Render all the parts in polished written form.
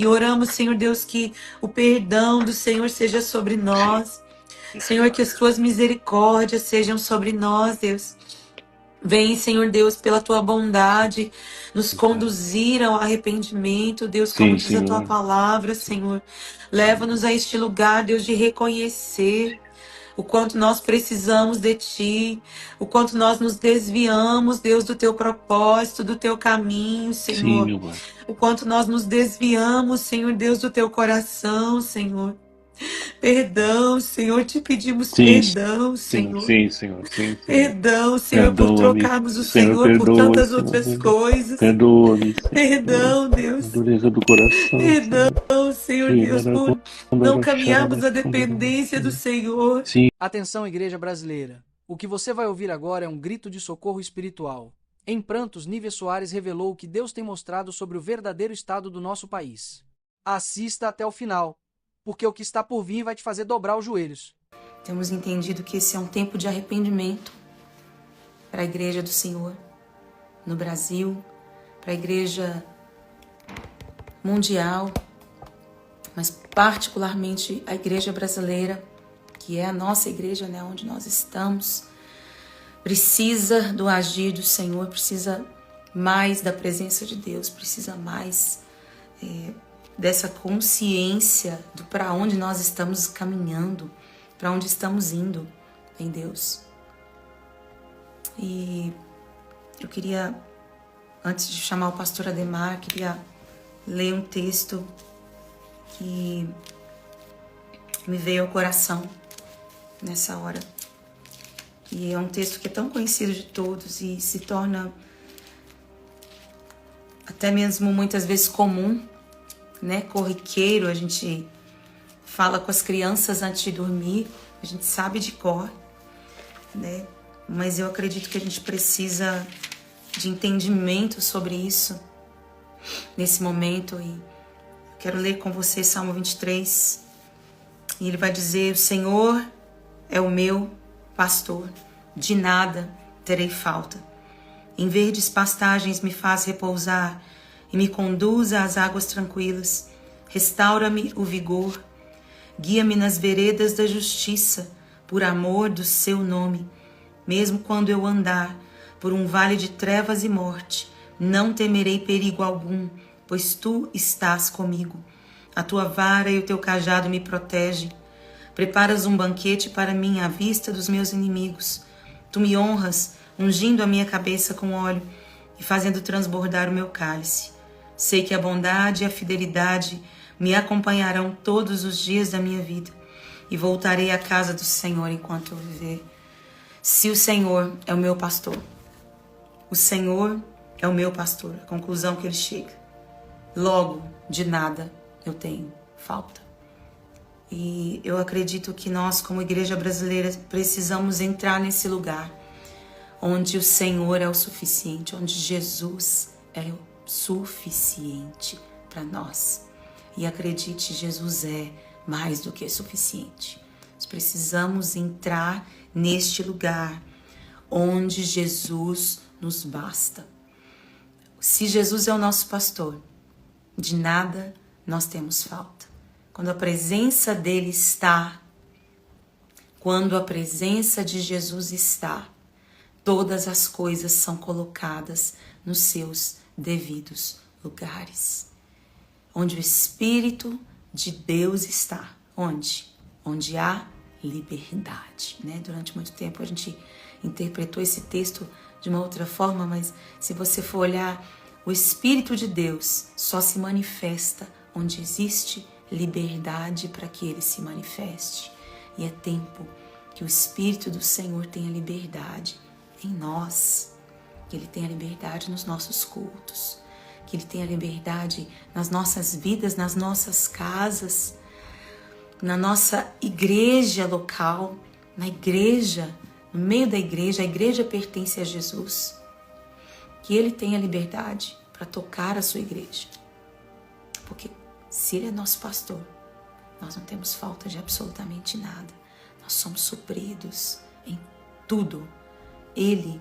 E oramos, Senhor Deus, que o perdão do Senhor seja sobre nós. Senhor, que as tuas misericórdias sejam sobre nós, Deus. Vem, Senhor Deus, pela tua bondade, nos conduzir ao arrependimento, Deus, como Sim, diz a tua Senhor. palavra, Senhor. Leva-nos a este lugar, Deus, de reconhecer o quanto nós precisamos de Ti, o quanto nós nos desviamos, Deus, do Teu propósito, do Teu caminho, Sim, Senhor. meu Pai. O quanto nós nos desviamos, Senhor Deus, do Teu coração, Senhor. Perdão, Senhor, te pedimos Sim, perdão, sim, Senhor. sim, Senhor. Sim, Senhor. Perdão, Senhor, por Perdoa-me. trocarmos o Senhor, Senhor por perdoa, tantas Senhor. outras coisas. Perdoa-me, Senhor. Perdão, Deus. Dureza do coração, Senhor. Perdão, Senhor Deus, por não caminharmos a dependência do Senhor. Sim, Atenção, igreja brasileira. O que você vai ouvir agora é um grito de socorro espiritual. Em prantos, Nívia Soares revelou o que Deus tem mostrado sobre o verdadeiro estado do nosso país. Assista até o final, porque o que está por vir vai te fazer dobrar os joelhos. Temos entendido que esse é um tempo de arrependimento para a Igreja do Senhor no Brasil, para a Igreja mundial, mas particularmente a Igreja brasileira, que é a nossa igreja, né, onde nós estamos, precisa do agir do Senhor, precisa mais da presença de Deus, precisa mais dessa consciência do para onde nós estamos caminhando, para onde estamos indo em Deus. E eu queria, antes de chamar o pastor Ademar, queria ler um texto que me veio ao coração nessa hora. E é um texto que é tão conhecido de todos e se torna até mesmo muitas vezes comum, né? Corriqueiro, a gente fala com as crianças antes de dormir, a gente sabe de cor, né? Mas eu acredito que a gente precisa de entendimento sobre isso nesse momento. E quero ler com você Salmo 23. E ele vai dizer: o Senhor é o meu pastor, de nada terei falta. Em verdes pastagens me faz repousar e me conduz às águas tranquilas. Restaura-me o vigor, guia-me nas veredas da justiça, por amor do seu nome. Mesmo quando eu andar por um vale de trevas e morte, não temerei perigo algum, pois tu estás comigo. A tua vara e o teu cajado me protegem. Preparas um banquete para mim à vista dos meus inimigos. Tu me honras, ungindo a minha cabeça com óleo e fazendo transbordar o meu cálice. Sei que a bondade e a fidelidade me acompanharão todos os dias da minha vida e voltarei à casa do Senhor enquanto eu viver. Se o Senhor é o meu pastor, o Senhor é o meu pastor, a conclusão que ele chega. Logo, de nada eu tenho falta. E eu acredito que nós, como igreja brasileira, precisamos entrar nesse lugar onde o Senhor é o suficiente, onde Jesus é o suficiente para nós. E acredite, Jesus é mais do que suficiente. Nós precisamos entrar neste lugar onde Jesus nos basta. Se Jesus é o nosso pastor, de nada nós temos falta. Quando a presença dele está, quando a presença de Jesus está, todas as coisas são colocadas nos seus devidos lugares. Onde o Espírito de Deus está. Onde? Onde há liberdade, né? Durante muito tempo a gente interpretou esse texto de uma outra forma, mas se você for olhar, o Espírito de Deus só se manifesta onde existe liberdade para que ele se manifeste. E é tempo que o Espírito do Senhor tenha liberdade em nós, que ele tenha liberdade nos nossos cultos, que ele tenha liberdade nas nossas vidas, nas nossas casas, na nossa igreja local, na igreja, no meio da igreja. A igreja pertence a Jesus. Que ele tenha liberdade para tocar a sua igreja. Porque se ele é nosso pastor, nós não temos falta de absolutamente nada. Nós somos supridos em tudo. Ele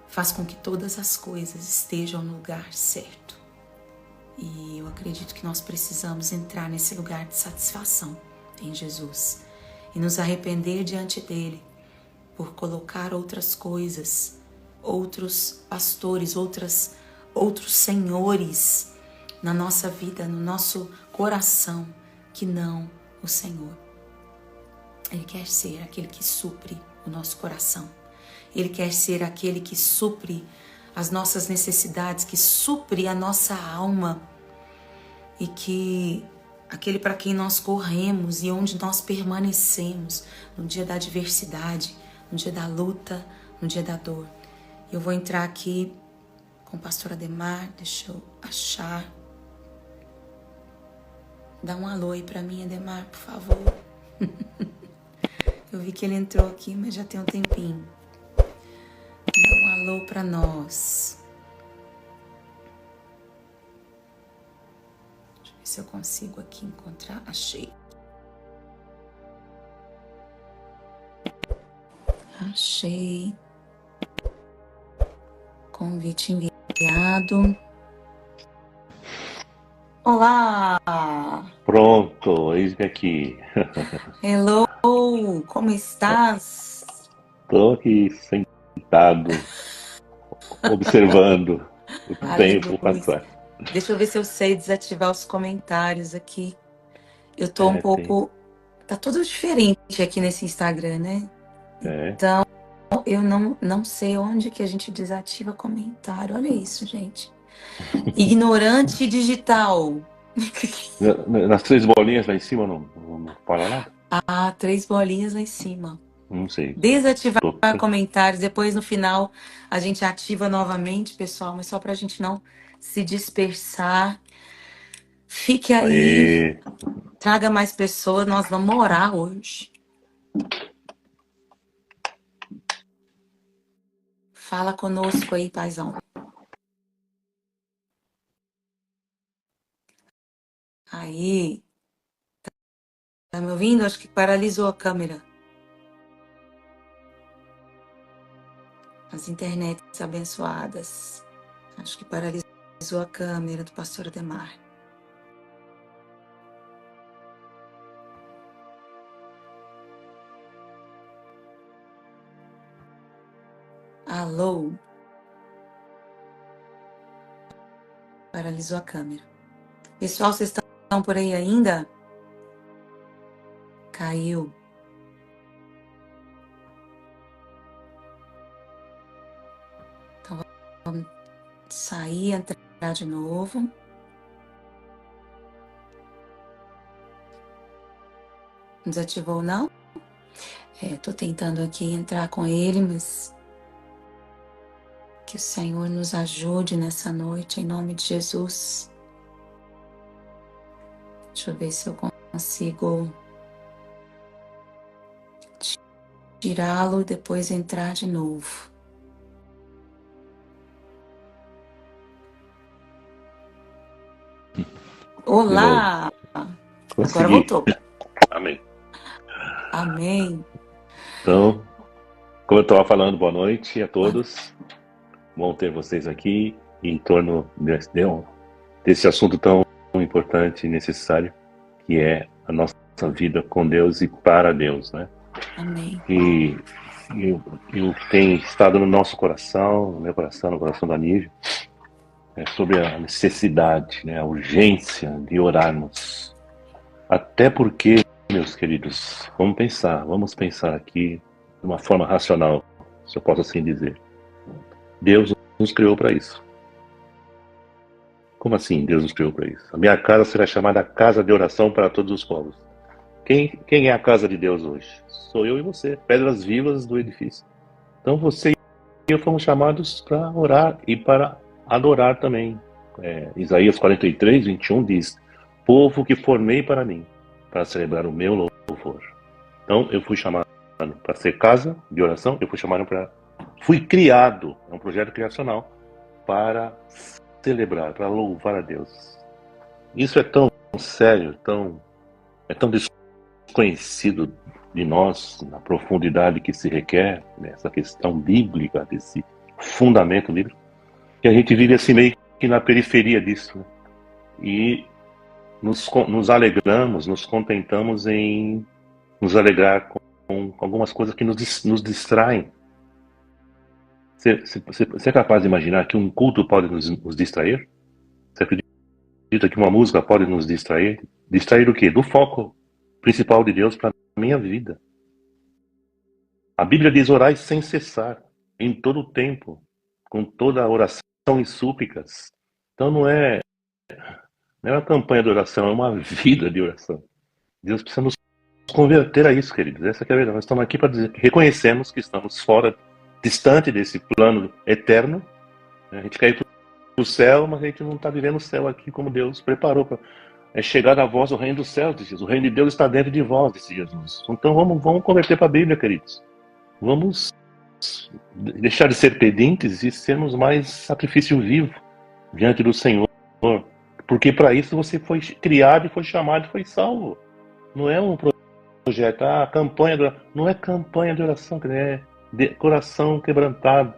faz com que todas as coisas estejam no lugar certo. E eu acredito que nós precisamos entrar nesse lugar de satisfação em Jesus e nos arrepender diante dele por colocar outras coisas, outros pastores, outros senhores na nossa vida, no nosso coração, que não o Senhor. Ele quer ser aquele que supre o nosso coração. Ele quer ser aquele que supre as nossas necessidades, que supre a nossa alma e que aquele para quem nós corremos e onde nós permanecemos no dia da adversidade, no dia da luta, no dia da dor. Eu vou entrar aqui com o pastor Ademar, deixa eu achar. Dá um alô aí para mim, Ademar, por favor. Eu vi que ele entrou aqui, mas já tem um tempinho. Dá um alô para nós. Deixa eu ver se eu consigo aqui encontrar. Achei. Achei. Convite enviado. Olá! Pronto, eis-me aqui. Hello! Como estás? Estou aqui sentado, observando o tempo passar. Deixa eu ver se eu sei desativar os comentários aqui. Eu tô um pouco... Tá tudo diferente aqui nesse Instagram, né? Então, eu não sei onde que a gente desativa comentário. Olha isso, gente. Ignorante digital. Nas 3 bolinhas lá em cima não para lá? Ah, 3 bolinhas lá em cima. Não sei. Desativar comentários. Depois, no final, a gente ativa novamente, pessoal. Mas só pra gente não se dispersar. Fique aí. Traga mais pessoas. Nós vamos orar hoje. Fala conosco aí, paizão. Aí. Tá me ouvindo? Acho que paralisou a câmera. As internets abençoadas. Acho que paralisou a câmera do pastor Ademar. Alô? Paralisou a câmera. Pessoal, vocês estão por aí ainda? Caiu. Então vamos sair, entrar de novo. Desativou não? Tô tentando aqui entrar com ele, mas que o Senhor nos ajude nessa noite, em nome de Jesus. Deixa eu ver se eu consigo tirá-lo e depois entrar de novo. Olá! Agora voltou. Amém. Amém. Então, como eu estava falando, boa noite a todos. Bom ter vocês aqui em torno desse assunto tão importante e necessário, que é a nossa vida com Deus e para Deus, né? Amém. E eu tenho estado no nosso coração, no meu coração, no coração da Nívia, sobre a necessidade, né, a urgência de orarmos. Até porque, meus queridos, vamos pensar aqui de uma forma racional, se eu posso assim dizer. Deus nos criou para isso. Como assim Deus nos criou para isso? A minha casa será chamada casa de oração para todos os povos. Quem é a casa de Deus hoje? Sou eu e você, pedras vivas do edifício. Então você e eu fomos chamados para orar e para adorar também. Isaías 43, 21 diz: povo que formei para mim, para celebrar o meu louvor. Então eu fui chamado para ser casa de oração, fui criado, é um projeto criacional, para celebrar, para louvar a Deus. Isso é tão sério, é tão desconhecido de nós, na profundidade que se requer, nessa questão bíblica, desse fundamento bíblico, que a gente vive assim meio que na periferia disso, né? e nos alegramos, nos contentamos em nos alegrar com algumas coisas que nos distraem. Você é capaz de imaginar que um culto pode nos distrair? Você acredita que uma música pode nos distrair? Distrair do quê? Do foco principal de Deus para a minha vida. A Bíblia diz: orai sem cessar, em todo o tempo, com toda a oração e súplicas. Então não é uma campanha de oração, é uma vida de oração. Deus precisa nos converter a isso, queridos. Essa que é a verdade. Nós estamos aqui para dizer que reconhecemos que estamos fora, distante desse plano eterno. A gente quer ir para o céu, mas a gente não está vivendo o céu aqui como Deus preparou para chegar a vós o reino dos céus, disse Jesus. O reino de Deus está dentro de vós, disse Jesus. Então vamos converter para a Bíblia, queridos. Vamos deixar de ser pedintes e sermos mais sacrifício vivo diante do Senhor. Porque para isso você foi criado e foi chamado e foi salvo. Não é um projeto, campanha, não é campanha de oração, é de coração quebrantado,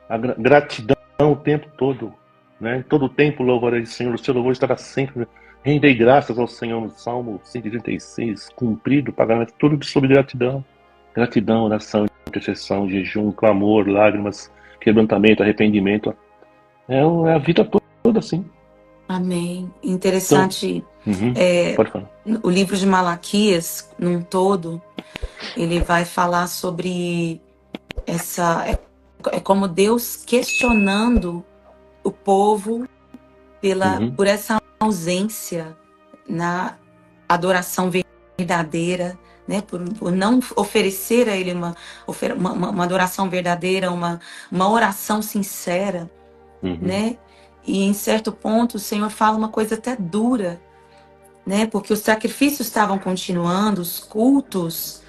a gratidão o tempo todo, né? Todo o tempo louvarei o Senhor, o seu louvor estará sempre. Rendei graças ao Senhor no Salmo 136, cumprido, pagamento, tudo sobre gratidão. Gratidão, oração, intercessão, jejum, clamor, lágrimas, quebrantamento, arrependimento. É a vida toda assim. Amém. Interessante. Então, pode falar. O livro de Malaquias, num todo, ele vai falar sobre é como Deus questionando o povo por essa ausência na adoração verdadeira, né? Por não oferecer a Ele uma adoração verdadeira, uma oração sincera, né? E em certo ponto o Senhor fala uma coisa até dura, né? Porque os sacrifícios estavam continuando, os cultos,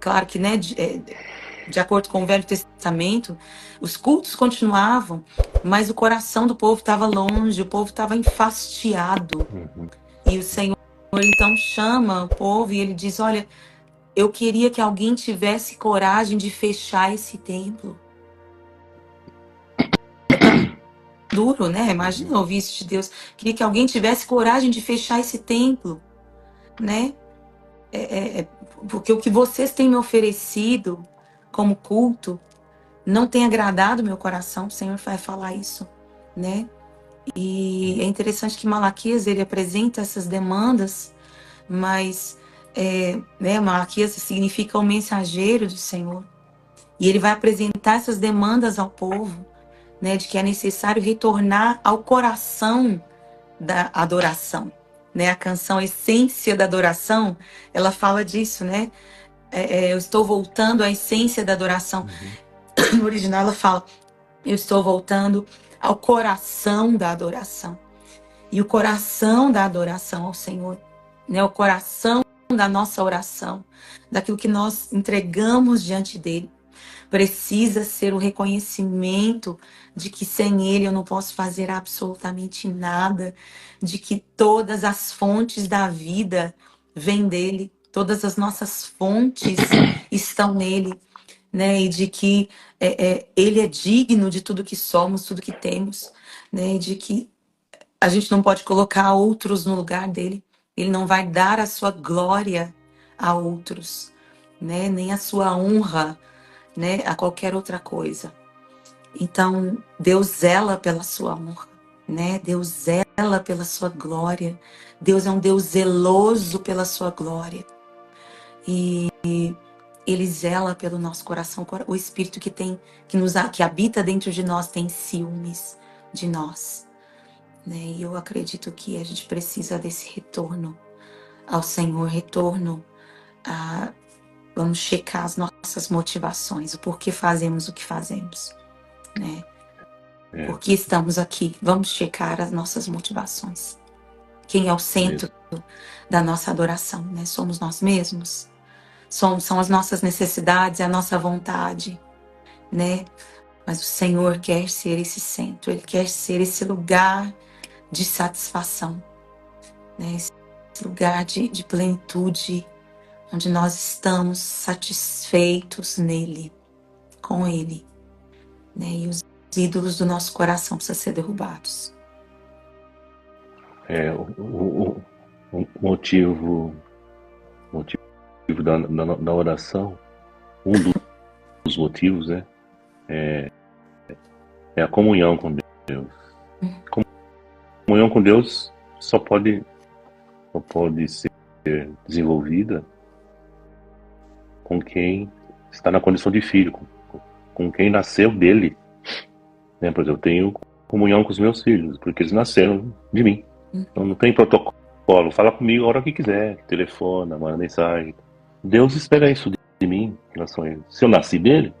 claro que, né? De acordo com o Velho Testamento, os cultos continuavam, mas o coração do povo estava longe, o povo estava enfastiado. E o Senhor então chama o povo e ele diz: olha, eu queria que alguém tivesse coragem de fechar esse templo. É tão duro, né? Imagina ouvir isso de Deus. Queria que alguém tivesse coragem de fechar esse templo, né? Porque o que vocês têm me oferecido como culto não tem agradado meu coração. O Senhor vai falar isso, né? E é interessante que Malaquias, ele apresenta essas demandas, mas Malaquias significa o mensageiro do Senhor. E ele vai apresentar essas demandas ao povo, né, de que é necessário retornar ao coração da adoração. Né? A canção Essência da Adoração, ela fala disso, né? Eu estou voltando à essência da adoração. No original ela fala: eu estou voltando ao coração da adoração. E o coração da adoração ao Senhor, né? O coração da nossa oração, daquilo que nós entregamos diante dele, precisa ser o reconhecimento de que sem ele eu não posso fazer absolutamente nada, de que todas as fontes da vida vêm dele, todas as nossas fontes estão nele, né? E de que ele é digno de tudo que somos, tudo que temos, né? E de que a gente não pode colocar outros no lugar dele. Ele não vai dar a sua glória a outros, né? Nem a sua honra, né? A qualquer outra coisa. Então, Deus zela pela sua honra, né? Deus zela pela sua glória. Deus é um Deus zeloso pela sua glória. E ele zela pelo nosso coração. O Espírito que habita dentro de nós tem ciúmes de nós. Né? E eu acredito que a gente precisa desse retorno ao Senhor, vamos checar as nossas motivações, o porquê fazemos o que fazemos, né? Por que estamos aqui? Vamos checar as nossas motivações. Quem é o centro da nossa adoração, né? Somos nós mesmos? São as nossas necessidades, é a nossa vontade, né? Mas o Senhor quer ser esse centro, Ele quer ser esse lugar de satisfação, né? Esse lugar de plenitude, onde nós estamos satisfeitos nele, com ele, né? E os ídolos do nosso coração precisam ser derrubados. O motivo da oração, um dos motivos, né, é a comunhão com Deus. Comunhão com Deus só pode ser desenvolvida com quem está na condição de filho, com quem nasceu dele. Né? Por exemplo, eu tenho comunhão com os meus filhos, porque eles nasceram de mim. Então não tem protocolo. Fala comigo a hora que quiser, telefona, manda mensagem. Deus espera isso de mim em relação a ele. Se eu nasci dele,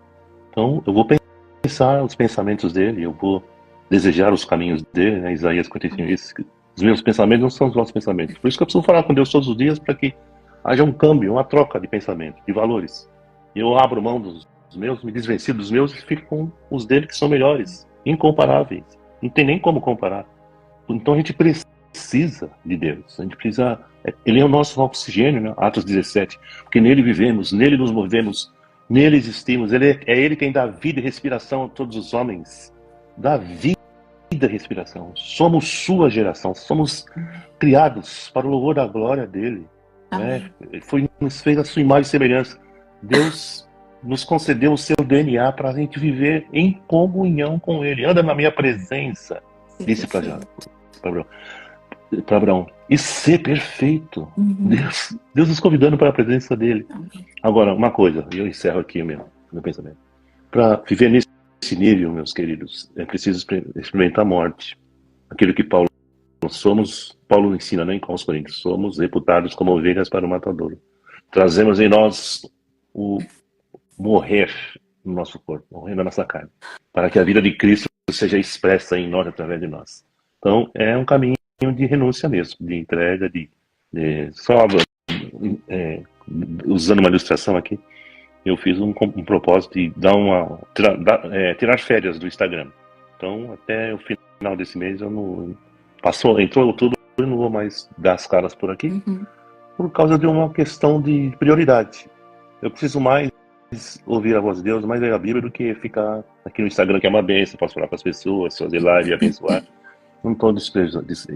então eu vou pensar os pensamentos dele, eu vou desejar os caminhos dele, né? Isaías 55. Os meus pensamentos não são os vossos pensamentos. Por isso que eu preciso falar com Deus todos os dias, para que haja um câmbio, uma troca de pensamento, de valores. E eu abro mão dos meus, me desvencilho dos meus e fico com os dele, que são melhores, incomparáveis. Não tem nem como comparar. Então a gente precisa de Deus. A gente precisa. Ele é o nosso oxigênio, né? Atos 17. Porque nele vivemos, nele nos movemos, nele existimos. É ele quem dá vida e respiração a todos os homens. Dá vida e respiração. Somos sua geração. Somos criados para o louvor da glória dele. Né? Nos fez a sua imagem e semelhança. Deus nos concedeu o seu DNA para a gente viver em comunhão com ele. Anda na minha presença, disse para Abraão, e ser perfeito. Deus nos convidando para a presença dele. Agora, uma coisa, e eu encerro aqui meu pensamento. Para viver nesse nível, meus queridos, é preciso experimentar a morte. Aquilo que Paulo ensina, nem com os Coríntios, somos reputados como ovelhas para o matadouro. Trazemos em nós o morrer no nosso corpo, morrer na nossa carne, para que a vida de Cristo seja expressa em nós, através de nós. Então, é um caminho de renúncia mesmo, de entrega, usando uma ilustração aqui, eu fiz um propósito de tirar férias do Instagram. Então, até o final desse mês, entrou outubro, eu não vou mais dar as caras por aqui, por causa de uma questão de prioridade. Eu preciso mais ouvir a voz de Deus, mais ler a Bíblia, do que ficar aqui no Instagram, que é uma bênção, posso falar com as pessoas, fazer live e abençoar. Não estou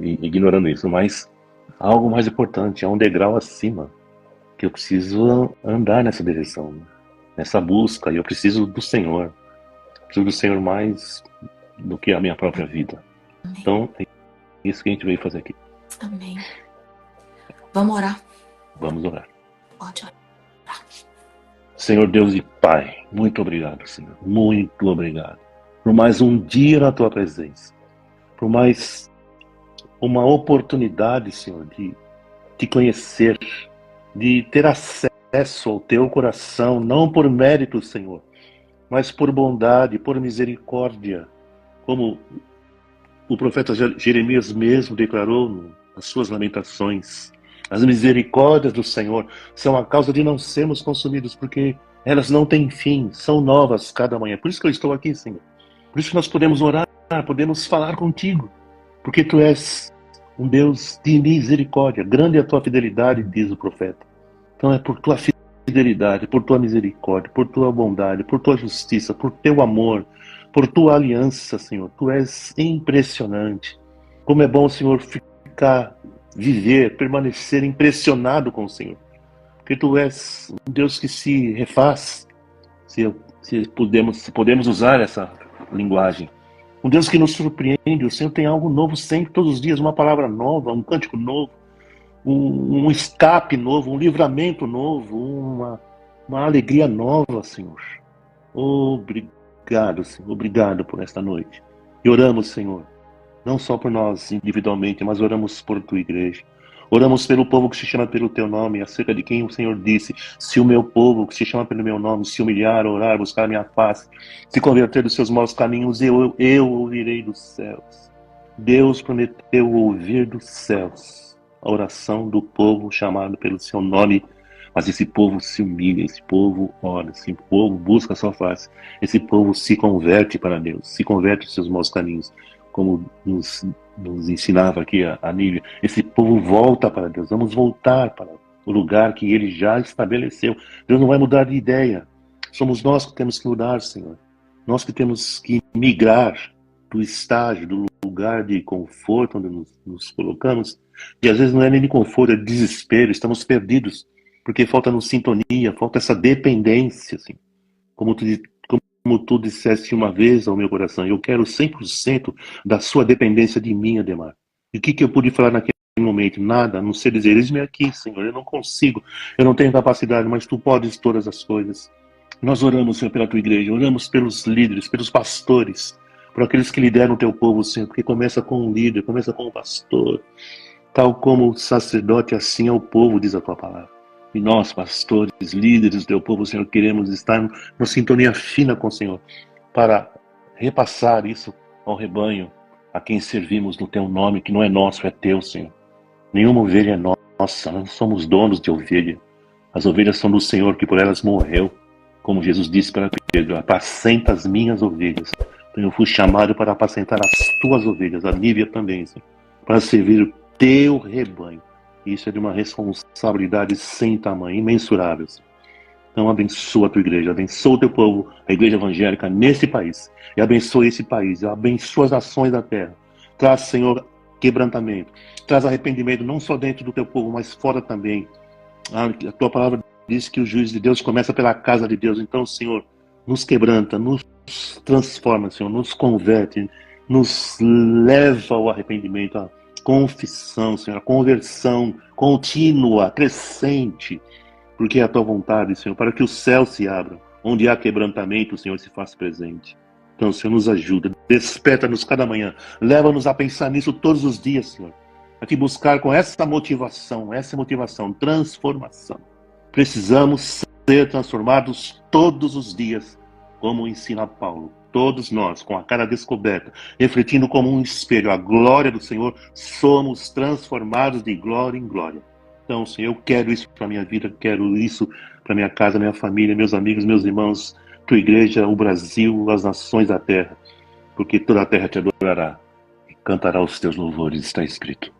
ignorando isso, mas algo mais importante, é um degrau acima, que eu preciso andar nessa direção, nessa busca, e eu preciso do Senhor. Preciso do Senhor mais do que a minha própria vida. Amém. Então, é isso que a gente veio fazer aqui. Amém. Vamos orar? Vamos orar. Pode orar. Senhor Deus e Pai, muito obrigado, Senhor. Muito obrigado por mais um dia na Tua presença. Por mais uma oportunidade, Senhor, de Te conhecer, de ter acesso ao Teu coração, não por mérito, Senhor, mas por bondade, por misericórdia, como o profeta Jeremias mesmo declarou nas suas lamentações. As misericórdias do Senhor são a causa de não sermos consumidos, porque elas não têm fim, são novas cada manhã. Por isso que eu estou aqui, Senhor. Por isso que nós podemos orar, podemos falar contigo, porque Tu és um Deus de misericórdia. Grande é a Tua fidelidade, diz o profeta. Então é por Tua fidelidade, por Tua misericórdia, por Tua bondade, por Tua justiça, por Teu amor, por Tua aliança, Senhor. Tu és impressionante. Como é bom, Senhor, viver, permanecer impressionado com o Senhor. Porque Tu és um Deus que se refaz, se podemos usar essa linguagem. Um Deus que nos surpreende. O Senhor tem algo novo sempre, todos os dias, uma palavra nova, um cântico novo, um escape novo, um livramento novo, uma alegria nova, Senhor. Obrigado, Senhor. Obrigado por esta noite. E oramos, Senhor, não só por nós individualmente, mas oramos por Tua igreja. Oramos pelo povo que se chama pelo Teu nome, acerca de quem o Senhor disse: se o meu povo que se chama pelo meu nome se humilhar, orar, buscar a minha face, se converter dos seus maus caminhos, eu ouvirei dos céus. Deus prometeu ouvir dos céus a oração do povo chamado pelo Seu nome. Mas esse povo se humilha, esse povo ora, esse povo busca a Sua face, esse povo se converte para Deus, se converte dos seus maus caminhos, como nos ensinava aqui a Nívia. Esse povo volta para Deus. Vamos voltar para o lugar que Ele já estabeleceu. Deus não vai mudar de ideia. Somos nós que temos que mudar, Senhor. Nós que temos que migrar do estágio, do lugar de conforto onde nos colocamos, e às vezes não é nem de conforto, é de desespero, estamos perdidos, porque falta-nos sintonia, falta essa dependência, assim. Como tu disseste uma vez ao meu coração, eu quero 100% da sua dependência de mim, Ademar. E o que eu pude falar naquele momento? Nada, a não ser dizer, eis-me aqui, Senhor, eu não consigo, eu não tenho capacidade, mas tu podes todas as coisas. Nós oramos, Senhor, pela tua igreja, oramos pelos líderes, pelos pastores, por aqueles que lideram o teu povo, Senhor, porque começa com um líder, começa com um pastor, tal como o sacerdote, assim é o povo, diz a tua palavra. E nós, pastores, líderes do teu povo, Senhor, queremos estar numa sintonia fina com o Senhor, para repassar isso ao rebanho, a quem servimos no teu nome, que não é nosso, é teu, Senhor. Nenhuma ovelha é nossa, nós somos donos de ovelha. As ovelhas são do Senhor, que por elas morreu. Como Jesus disse para Pedro, apacenta as minhas ovelhas. Então eu fui chamado para apacentar as tuas ovelhas, a Nívia também, Senhor, para servir o teu rebanho. Isso é de uma responsabilidade sem tamanho, imensurável, Senhor. Então abençoa a tua igreja, abençoa o teu povo, a igreja evangélica nesse país. E abençoa esse país, abençoa as nações da terra. Traz, Senhor, quebrantamento. Traz arrependimento, não só dentro do teu povo, mas fora também. A tua palavra diz que o juízo de Deus começa pela casa de Deus. Então, Senhor, nos quebranta, nos transforma, Senhor, nos converte, nos leva ao arrependimento, à confissão, Senhor, a conversão contínua, crescente, porque é a tua vontade, Senhor, para que o céu se abra. Onde há quebrantamento, o Senhor se faz presente. Então, Senhor, nos ajuda, desperta-nos cada manhã, leva-nos a pensar nisso todos os dias, Senhor, a te buscar com essa motivação, transformação. Precisamos ser transformados todos os dias, como ensina Paulo. Todos nós, com a cara descoberta, refletindo como um espelho a glória do Senhor, somos transformados de glória em glória. Então, Senhor, eu quero isso para a minha vida, quero isso para minha casa, minha família, meus amigos, meus irmãos, tua igreja, o Brasil, as nações da terra, porque toda a terra te adorará e cantará os teus louvores, está escrito.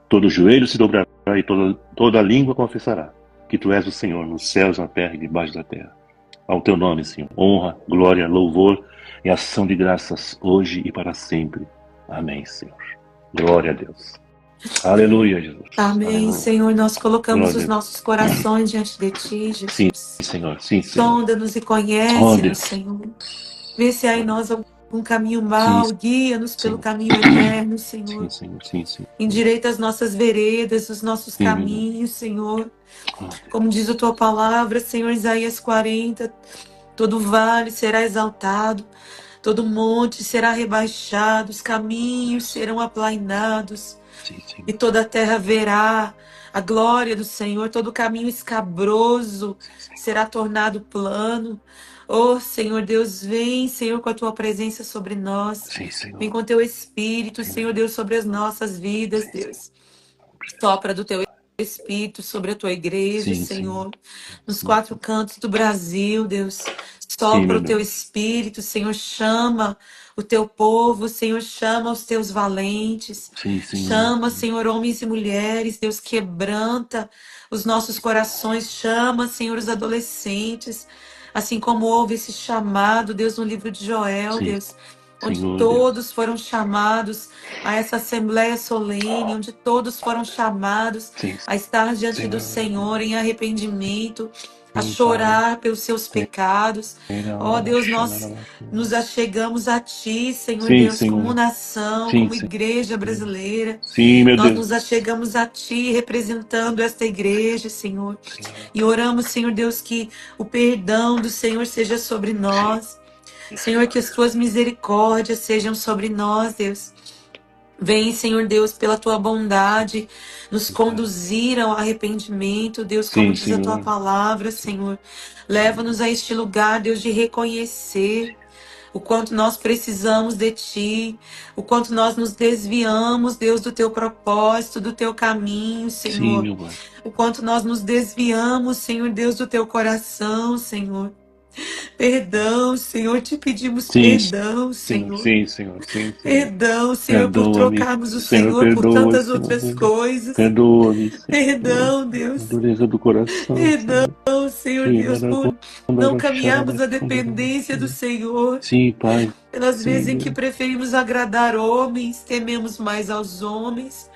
Todo joelho se dobrará e toda língua confessará que tu és o Senhor nos céus, na terra e debaixo da terra. Ao teu nome, Senhor, honra, glória, louvor e ação de graças hoje e para sempre. Amém, Senhor. Glória a Deus. Aleluia, Jesus. Amém, Aleluia. Senhor. Nós colocamos Glória os nossos corações diante de Ti, Jesus. Sim, Senhor. Sim, Senhor. Sonda-nos e conhece-nos, Senhor. Vê se há em nós algum caminho mau, Sim, guia-nos pelo Senhor. caminho eterno, Senhor. Sim, Senhor. Sim, Senhor. Endireita as nossas veredas, os nossos Sim, caminhos, Senhor. Como diz a Tua palavra, Senhor, Isaías 40, todo vale será exaltado, todo monte será rebaixado, os caminhos serão aplainados, Sim, Senhor. e toda a terra verá a glória do Senhor, todo caminho escabroso será tornado plano. Oh, Senhor Deus, vem, Senhor, com a Tua presença sobre nós. Sim, Senhor. Vem com Teu Espírito, Senhor Deus, sobre as nossas vidas, Deus. Sopra do Teu Espírito sobre a Tua igreja, Sim, Senhor. Nos Sim. 4 cantos do Brasil, Deus. Sim, Sopra meu o Teu Deus. Espírito, Senhor. Chama o Teu povo, Senhor. Chama os Teus valentes. Sim, Senhor. Chama, Senhor, homens e mulheres. Deus, quebranta os nossos corações. Chama, Senhor, os adolescentes. Assim como houve esse chamado, Deus, no livro de Joel, Sim. Deus, onde Senhor todos foram chamados a essa assembleia solene, onde todos foram chamados Sim, a estar diante do Senhor em arrependimento, a chorar pelos seus pecados. Ó Deus, nós nos achegamos a Ti, Senhor Sim, Deus, Senhor. como nação, Sim, como sim. igreja brasileira. Sim, meu Nós Deus. nos achegamos a Ti, representando esta igreja, Senhor. E oramos, Senhor Deus, que o perdão do Senhor seja sobre nós. Senhor, que as Tuas misericórdias sejam sobre nós, Deus. Vem, Senhor Deus, pela Tua bondade, nos conduzir ao arrependimento, Deus, como Sim, diz a Tua Senhor. palavra, Senhor. Leva-nos a este lugar, Deus, de reconhecer o quanto nós precisamos de Ti, o quanto nós nos desviamos, Deus, do Teu propósito, do Teu caminho, Sim, Senhor. meu Pai. O quanto nós nos desviamos, Senhor Deus, do Teu coração, Senhor. Perdão, Senhor, te pedimos Sim, perdão, Senhor. Senhor. Sim, Senhor. Sim, Senhor. Perdão, Senhor, por Perdoa-me. trocarmos o Senhor, Senhor por perdoa, tantas Senhor. outras coisas. Perdoa-me, Senhor. Perdão, A Deus. dureza do coração, Perdão, Senhor. Senhor Sim, Deus, por não caminharmos na dependência do Senhor. sim, Pai. Pelas Sim, vezes em que Deus. preferimos agradar homens, tememos mais aos homens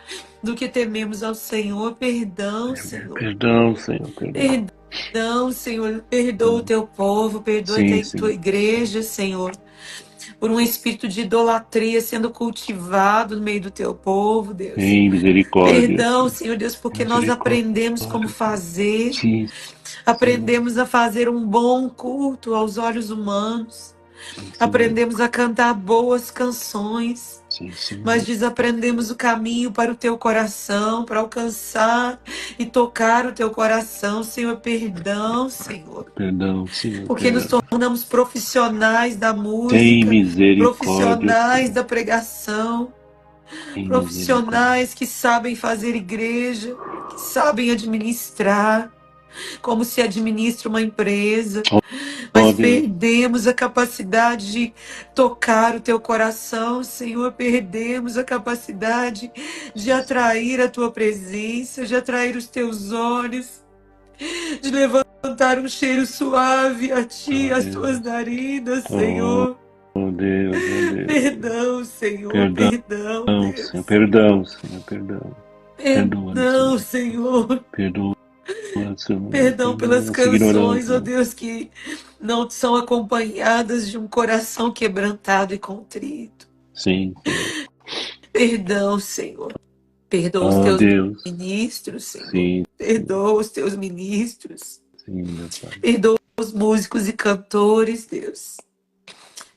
do que tememos ao Senhor. Perdão, Senhor. Perdão, Senhor. Perdão. Perdão, Senhor. Perdoa o teu povo, perdoa Sim, a tua sim. igreja, Senhor. Por um espírito de idolatria sendo cultivado no meio do teu povo, Deus. Em misericórdia. Perdão, Senhor Deus, porque nós aprendemos como fazer. Sim, Aprendemos a fazer um bom culto aos olhos humanos. Aprendemos a cantar boas canções. sim. Mas desaprendemos o caminho para o teu coração, para alcançar e tocar o teu coração. Senhor, perdão, Senhor. Perdão, Senhor. Porque nos tornamos profissionais da Tem música, misericórdia, profissionais Senhor. da pregação, Tem profissionais que sabem fazer igreja, que sabem administrar, como se administra uma empresa. Mas perdemos a capacidade de tocar o teu coração, Senhor. Perdemos a capacidade de atrair a tua presença, de atrair os teus olhos, de levantar um cheiro suave a ti, às tuas narinas, Senhor. Oh Deus, oh Deus. Perdão, Senhor. Perdão, Deus. Senhor. Perdão, Senhor. Perdão. Perdão, Senhor. Perdoa, Senhor. Perdão pelas canções, ignorância. ó Deus, que não são acompanhadas de um coração quebrantado e contrito. Sim. Perdão, Senhor. Perdoa os teus ministros, Senhor. Sim. Perdoa os teus ministros. Sim, meu Pai. Perdoa os músicos e cantores, Deus,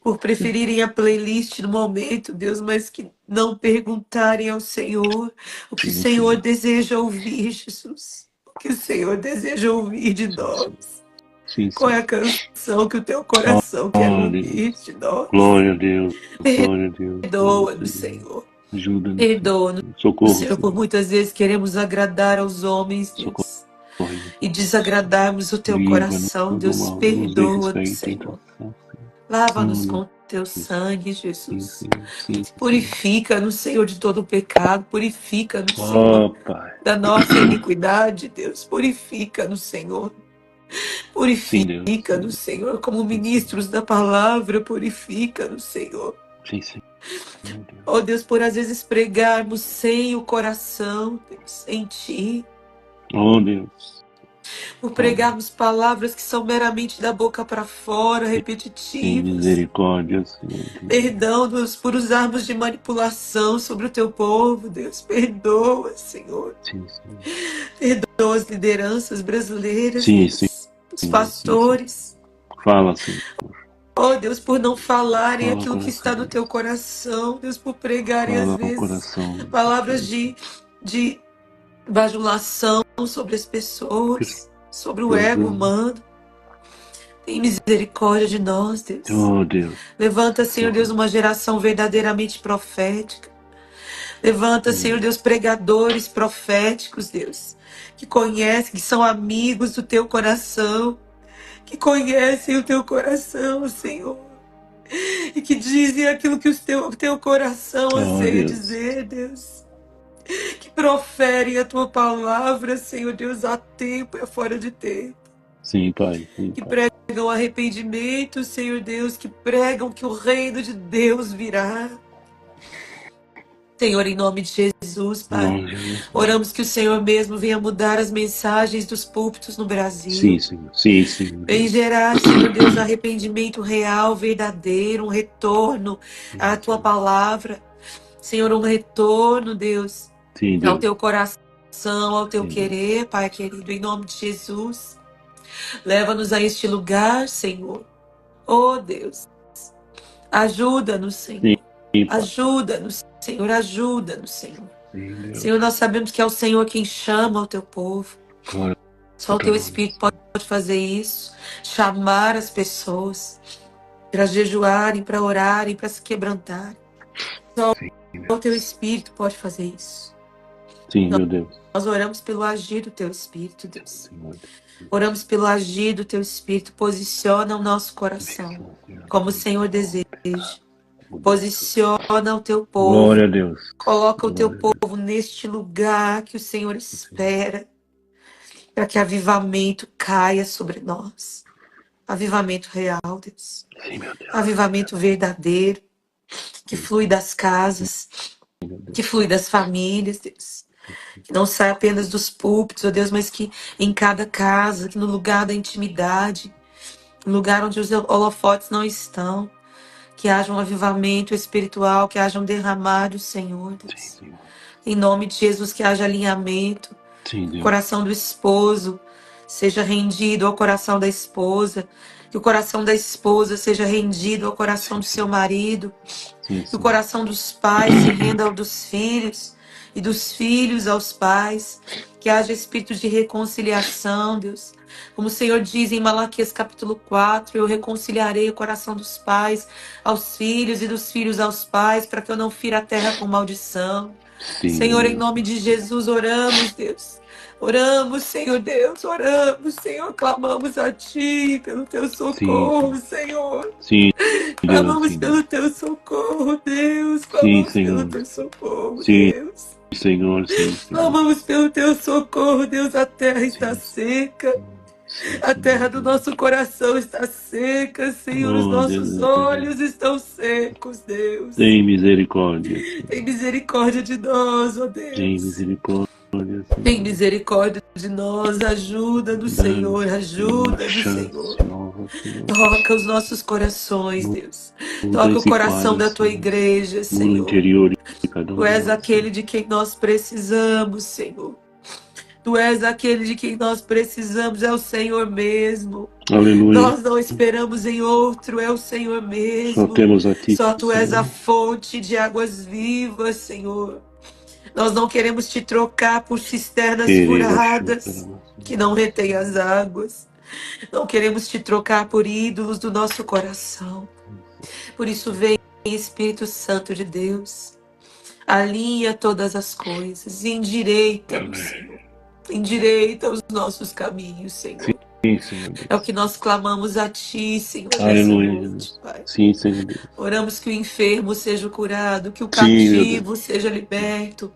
por preferirem a playlist no momento, Deus, mas que não perguntarem ao Senhor o que o Senhor deseja ouvir, Jesus. O que o Senhor deseja ouvir de nós. Sim. Qual é a canção que o teu coração quer ouvir de nós? Glória a Deus. Glória a Deus. Perdoa-nos, Senhor. Ajuda-nos. Perdoa-nos. Socorro, Senhor, por muitas vezes queremos agradar aos homens, Deus, e desagradarmos o teu coração. Deus, perdoa-nos, Senhor. Lava-nos com teu sangue, Jesus. Purifica-nos, Senhor, de todo o pecado. Purifica-nos, Senhor, da nossa iniquidade, Deus. Purifica-nos, Senhor. Purifica-nos, Senhor, como ministros da palavra. Purifica-nos, Senhor. Sim. Oh Deus, por às vezes pregarmos sem o coração, Deus, em Ti. Oh Deus. Por pregarmos palavras que são meramente da boca para fora, repetitivas. Misericórdia, Senhor. Perdão, Deus, por usarmos de manipulação sobre o Teu povo, Deus. Perdoa, Senhor. Sim. Perdoa as lideranças brasileiras, Sim. Os pastores. Fala, Senhor. Oh Deus, por não falarem aquilo que está no teu coração, Deus, por pregarem às vezes palavras de bajulação sobre as pessoas, sobre o ego humano. Tem misericórdia de nós, Deus. Oh Deus. Levanta, Senhor Deus, uma geração verdadeiramente profética. Levanta, Senhor Deus, pregadores proféticos, Deus, que conhecem, que são amigos do teu coração, que conhecem o teu coração, Senhor, e que dizem aquilo que o teu coração anseia dizer, Deus. Que proferem a tua palavra, Senhor Deus, a tempo e fora de tempo. Sim, Pai. Que pregam arrependimento, Senhor Deus, que pregam que o reino de Deus virá. Senhor, em nome de Jesus, Pai, oramos que o Senhor mesmo venha mudar as mensagens dos púlpitos no Brasil. Sim, Senhor. Sim. Vem gerar, Senhor Deus, arrependimento real, verdadeiro, um retorno à Tua palavra. Senhor, um retorno, Deus, ao Teu coração, ao Teu querer, Pai querido, em nome de Jesus. Leva-nos a este lugar, Senhor. Oh, Deus, ajuda-nos, Senhor. Ajuda-nos, Senhor, ajuda-nos, Senhor. Senhor, nós sabemos que é o Senhor quem chama o teu povo. Só o teu Espírito pode fazer isso. Chamar as pessoas para jejuarem, para orarem, para se quebrantarem. Só o teu Espírito pode fazer isso. Sim, meu Deus. Nós oramos pelo agir do teu Espírito, Deus. Senhor. Oramos pelo agir do teu Espírito. Posiciona o nosso coração como o Senhor deseja. Posiciona o teu povo. Glória a Deus. Coloca o teu Glória a Deus. povo neste lugar que o Senhor espera, para que avivamento caia sobre nós. Avivamento real, Deus. Sim, meu Deus. Avivamento verdadeiro, que flui das casas, que flui das famílias, Deus. Que não sai apenas dos púlpitos, ó Deus, mas que em cada casa, que no lugar da intimidade, no lugar onde os holofotes não estão, que haja um avivamento espiritual, que haja um derramar do Senhor, Deus. Sim, Senhor. Em nome de Jesus, que haja alinhamento. Sim, O Deus. coração do esposo seja rendido ao coração da esposa. Que o coração da esposa seja rendido ao coração do seu marido. Sim, Que o Senhor. coração dos pais se renda ao dos filhos. E dos filhos aos pais. Que haja espírito de reconciliação, Deus. Como o Senhor diz em Malaquias capítulo 4, eu reconciliarei o coração dos pais aos filhos e dos filhos aos pais, para que eu não fira a terra com maldição. Sim, Senhor, meu em Deus. nome de Jesus, oramos, Deus. Oramos, Senhor Deus, oramos, Senhor, clamamos a Ti pelo Teu socorro, Senhor. Sim, Deus. Clamamos Sim, pelo Teu socorro, Deus. Sim, Clamamos Senhor. pelo Teu socorro, Sim. Deus. Senhor, sim, Senhor. Clamamos pelo Teu socorro, Deus. A terra está seca. Sim, A terra do nosso coração está seca, Senhor. Os Oh, nossos Deus. olhos estão secos, Deus. Tem misericórdia. Tem misericórdia de nós, ó Deus. Tem misericórdia. Senhor. Tem misericórdia de nós, ajuda do Senhor, ajuda do Senhor. Toca os nossos corações, Deus. Toca o coração da tua igreja, No Senhor. interior de cada um Tu de és nós. aquele de quem nós precisamos, Senhor. Tu és aquele de quem nós precisamos, é o Senhor mesmo. Aleluia. Nós não esperamos em outro, é o Senhor Só mesmo. temos a Ti, Só Tu és Senhor. a fonte de águas vivas, Senhor. Nós não queremos te trocar por cisternas furadas que não retêm as águas. Não queremos te trocar por ídolos do nosso coração. Por isso vem, Espírito Santo de Deus. Alinha todas as coisas. Endireita-nos, Senhor. Endireita os nossos caminhos, Senhor. Sim, Senhor Deus. É o que nós clamamos a Ti, Senhor, nessa Aleluia, noite, Jesus. Pai. Sim, Senhor Deus. Oramos que o enfermo seja curado, que o Sim, meu cativo seja liberto.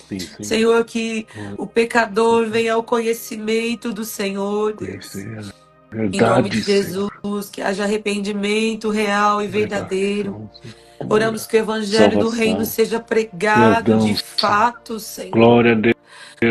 Sim, Senhor. Senhor, que o pecador venha ao conhecimento do Senhor, Deus. Conhecer a Em nome verdade, de Senhor. Jesus, que haja arrependimento real e verdadeiro. Libertação, Senhor. Oramos que o evangelho do Salvação. reino seja pregado Perdão, de Senhor. fato, Senhor. Glória a Deus.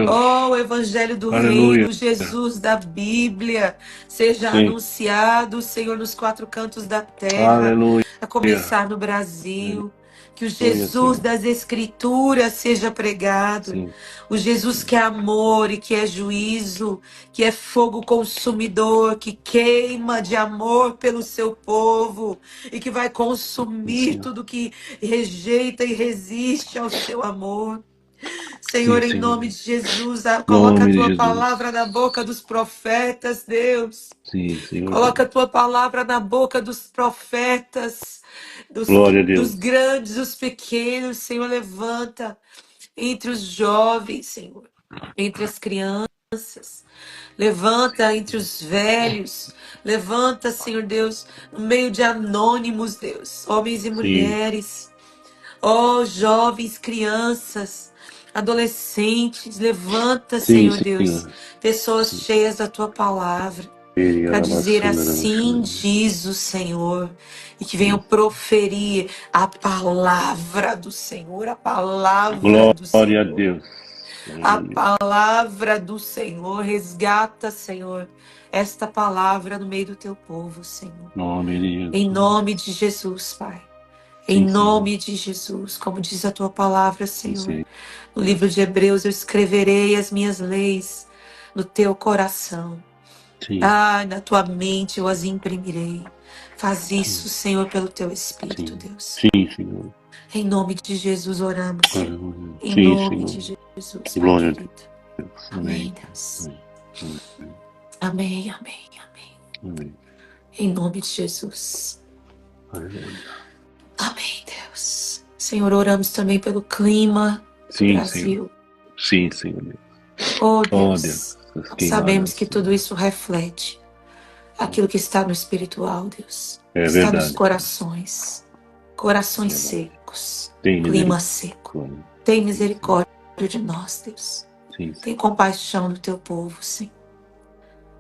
Oh, o evangelho do Aleluia. reino, Jesus da Bíblia, seja Sim. anunciado, Senhor, nos quatro cantos da terra, Aleluia. a começar no Brasil. Que o Aleluia, Jesus Senhor. das Escrituras seja pregado. Sim. O Jesus que é amor e que é juízo, que é fogo consumidor, que queima de amor pelo seu povo e que vai consumir Sim. tudo que rejeita e resiste ao seu amor. Senhor, Sim, em Senhor. nome de Jesus, coloca a Nome de tua Jesus. palavra na boca dos profetas, Deus. Sim, Senhor. Coloca a tua palavra na boca dos profetas, Glória a Deus. dos grandes, dos pequenos, Senhor, levanta entre os jovens, Senhor, entre as crianças, levanta entre os velhos, levanta, Senhor Deus, no meio de anônimos, Deus, homens e mulheres, ó jovens, crianças, adolescentes, levanta, Sim, Senhor Deus, Senhor. pessoas cheias da tua palavra, para dizer assim diz o Senhor, e que venham proferir a palavra do Senhor, a palavra do Senhor. Glória a Deus. A palavra do Senhor, resgata, Senhor, esta palavra no meio do teu povo, Senhor. Nome de Jesus. Em nome de Jesus, Pai. Sim, Em Senhor. nome de Jesus, como diz a tua palavra, Senhor. Sim. No livro de Hebreus, eu escreverei as minhas leis no teu coração. Sim. Ah, na tua mente eu as imprimirei. Faz isso, Senhor, pelo teu Espírito, Sim. Deus. Sim, Senhor. Em nome de Jesus oramos. Aleluia. Em Sim, nome Senhor. de Jesus, Pai Glória a querido. Deus. Amém, Deus. Amém. Amém, amém, amém. Amém. Em nome de Jesus. Aleluia. Amém, Deus. Senhor, oramos também pelo clima do Sim, Brasil. Senhor. Sim, Senhor Deus. Oh Oh, Deus, Deus. nós Queimadas, sabemos que Senhor. tudo isso reflete aquilo que está no espiritual, Deus. É Está nos verdade. corações. Corações É verdade. secos. Tem Clima seco. misericórdia. Tem misericórdia de nós, Deus. Sim, Tem sim. compaixão do teu povo, Senhor.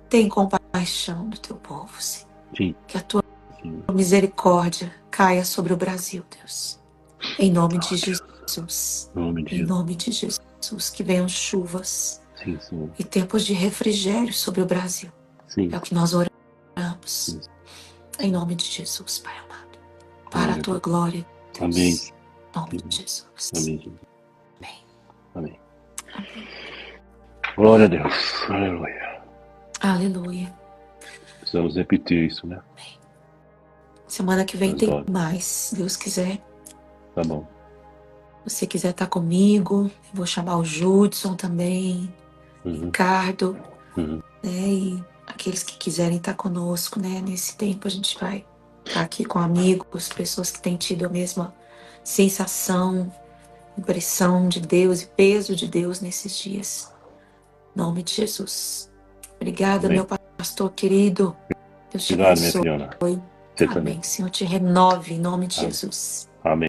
Tem compaixão do teu povo, Senhor. Sim, Que a tua sim. misericórdia caia sobre o Brasil, Deus. Em nome de Jesus. Em nome de Em Jesus. nome de Jesus. Que venham chuvas Sim, Senhor. e tempos de refrigério sobre o Brasil. Sim. É o que nós oramos. Sim. Em nome de Jesus, Pai amado. Para a tua glória, Deus. Amém. Em nome de Jesus. Amém, Jesus. Amém. Amém. Amém. Glória a Deus. Aleluia. Aleluia. Precisamos repetir isso, né? Semana que vem Mas tem olha. mais, se Deus quiser. Tá bom. Se você quiser estar comigo, eu vou chamar o Judson também, Uhum. Ricardo, Uhum. né? E aqueles que quiserem estar conosco, né? Nesse tempo a gente vai estar aqui com amigos, pessoas que têm tido a mesma sensação, impressão de Deus e peso de Deus nesses dias. Em nome de Jesus. Obrigada, Amém. meu pastor querido. Deus te Obrigado, minha abençoe. filhona. Você também. Amém. Senhor te renove em nome de Amém. Jesus.